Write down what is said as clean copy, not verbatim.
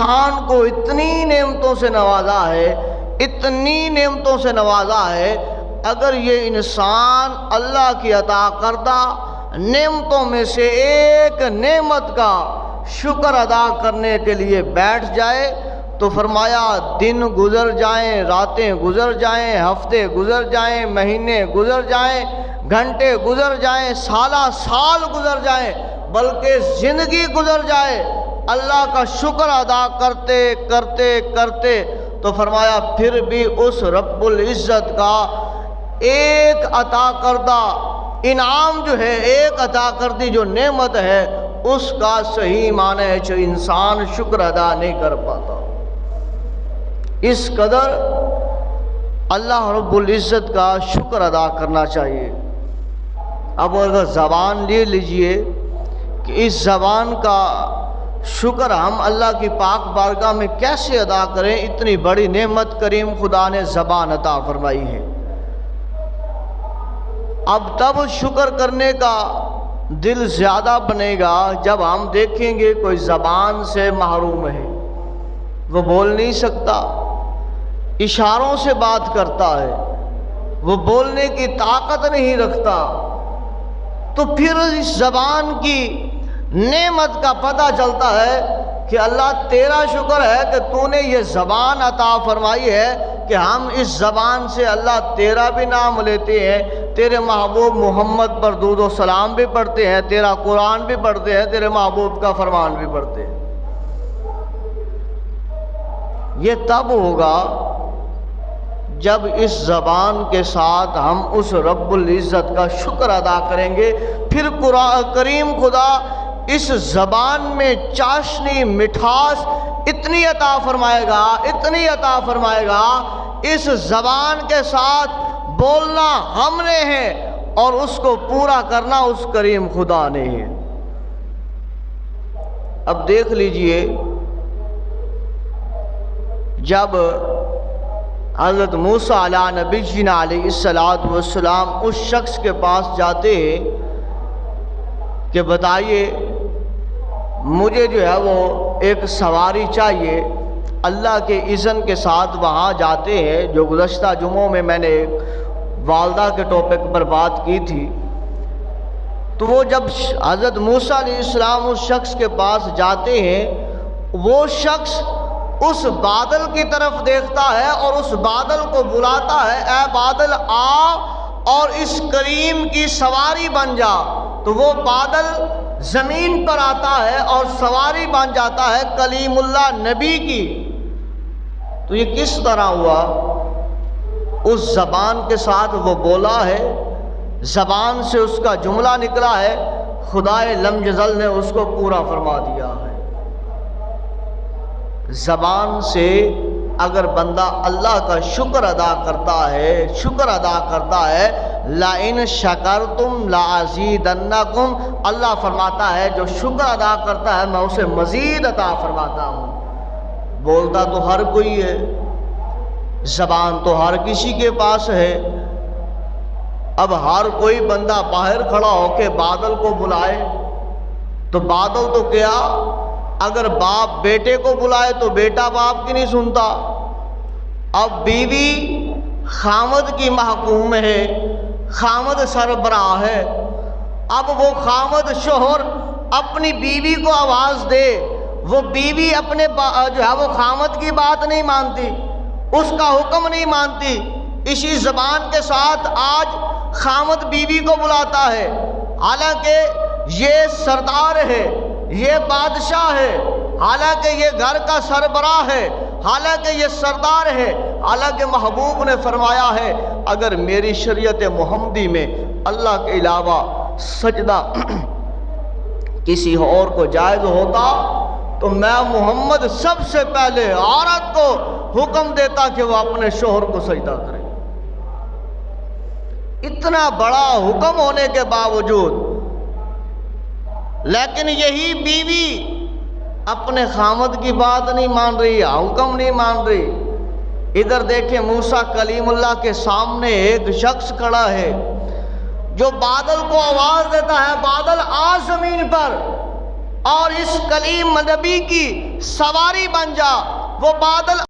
انسان کو اتنی نعمتوں سے نوازا ہے، اتنی نعمتوں سے نوازا ہے، اگر یہ انسان اللہ کی عطا کردہ نعمتوں میں سے ایک نعمت کا شکر ادا کرنے کے لیے بیٹھ جائے تو فرمایا دن گزر جائیں، راتیں گزر جائیں، ہفتے گزر جائیں، مہینے گزر جائیں، گھنٹے گزر جائیں، سالہ سال گزر جائیں، بلکہ زندگی گزر جائے اللہ کا شکر ادا کرتے کرتے کرتے، تو فرمایا پھر بھی اس رب العزت کا ایک عطا کردہ انعام جو ہے، ایک عطا کردی جو نعمت ہے، اس کا صحیح معنی ہے جو انسان شکر ادا نہیں کر پاتا۔ اس قدر اللہ رب العزت کا شکر ادا کرنا چاہیے۔ اب اگر زبان لے لیجئے کہ اس زبان کا شکر ہم اللہ کی پاک بارگاہ میں کیسے ادا کریں، اتنی بڑی نعمت کریم خدا نے زبان عطا فرمائی ہے۔ اب تب شکر کرنے کا دل زیادہ بنے گا جب ہم دیکھیں گے کوئی زبان سے محروم ہے، وہ بول نہیں سکتا، اشاروں سے بات کرتا ہے، وہ بولنے کی طاقت نہیں رکھتا، تو پھر اس زبان کی نعمت کا پتہ چلتا ہے کہ اللہ تیرا شکر ہے کہ تو نے یہ زبان عطا فرمائی ہے کہ ہم اس زبان سے اللہ تیرا بھی نام لیتے ہیں، تیرے محبوب محمد پر درود و سلام بھی پڑھتے ہیں، تیرا قرآن بھی پڑھتے ہیں، تیرے محبوب کا فرمان بھی پڑھتے ہیں۔ یہ تب ہوگا جب اس زبان کے ساتھ ہم اس رب العزت کا شکر ادا کریں گے، پھر قرآن کریم خدا اس زبان میں چاشنی مٹھاس اتنی عطا فرمائے گا، اتنی عطا فرمائے گا، اس زبان کے ساتھ بولنا ہم نے ہے اور اس کو پورا کرنا اس کریم خدا نے ہے۔ اب دیکھ لیجئے جب حضرت موسیٰ علیہ نبی جینا علیہ السلام اس شخص کے پاس جاتے ہیں کہ بتائیے مجھے جو ہے وہ ایک سواری چاہیے، اللہ کے اذن کے ساتھ وہاں جاتے ہیں، جو گزشتہ جمعوں میں میں نے والدہ کے ٹاپک پر بات کی تھی، تو وہ جب حضرت موسیٰ علیہ السلام اس شخص کے پاس جاتے ہیں، وہ شخص اس بادل کی طرف دیکھتا ہے اور اس بادل کو بلاتا ہے، اے بادل آ اور اس کریم کی سواری بن جا، تو وہ بادل زمین پر آتا ہے اور سواری بن جاتا ہے کلیم اللہ نبی کی۔ تو یہ کس طرح ہوا؟ اس زبان کے ساتھ وہ بولا ہے، زبان سے اس کا جملہ نکلا ہے، خدائے لم یزل نے اس کو پورا فرما دیا ہے۔ زبان سے اگر بندہ اللہ کا شکر ادا کرتا ہے، شکر ادا کرتا ہے، لَإِن شَكَرْتُمْ لَأَزِيدَنَّكُمْ، اللہ فرماتا ہے جو شکر ادا کرتا ہے میں اسے مزید عطا فرماتا ہوں۔ بولتا تو ہر کوئی ہے، زبان تو ہر کسی کے پاس ہے، اب ہر کوئی بندہ باہر کھڑا ہو کے بادل کو بلائے تو بادل تو کیا، اگر باپ بیٹے کو بلائے تو بیٹا باپ کی نہیں سنتا۔ اب بیوی خامد کی محکوم ہے، خامد سربراہ ہے، اب وہ خامد شوہر اپنی بیوی کو آواز دے، وہ بیوی اپنے جو ہے وہ خامد کی بات نہیں مانتی، اس کا حکم نہیں مانتی۔ اسی زبان کے ساتھ آج خامد بیوی کو بلاتا ہے، حالانکہ یہ سردار ہے، یہ بادشاہ ہے، حالانکہ یہ گھر کا سربراہ ہے، حالانکہ یہ سردار ہے، حالانکہ محبوب نے فرمایا ہے اگر میری شریعت محمدی میں اللہ کے علاوہ سجدہ کسی اور کو جائز ہوتا تو میں محمد سب سے پہلے عورت کو حکم دیتا کہ وہ اپنے شوہر کو سجدہ کرے۔ اتنا بڑا حکم ہونے کے باوجود لیکن یہی بیوی اپنے خامد کی بات نہیں مان رہی، حکم نہیں مان رہی۔ ادھر دیکھیں موسیٰ کلیم اللہ کے سامنے ایک شخص کھڑا ہے جو بادل کو آواز دیتا ہے، بادل آ زمین پر، اور اس کلیم نبی کی سواری بن جا، وہ بادل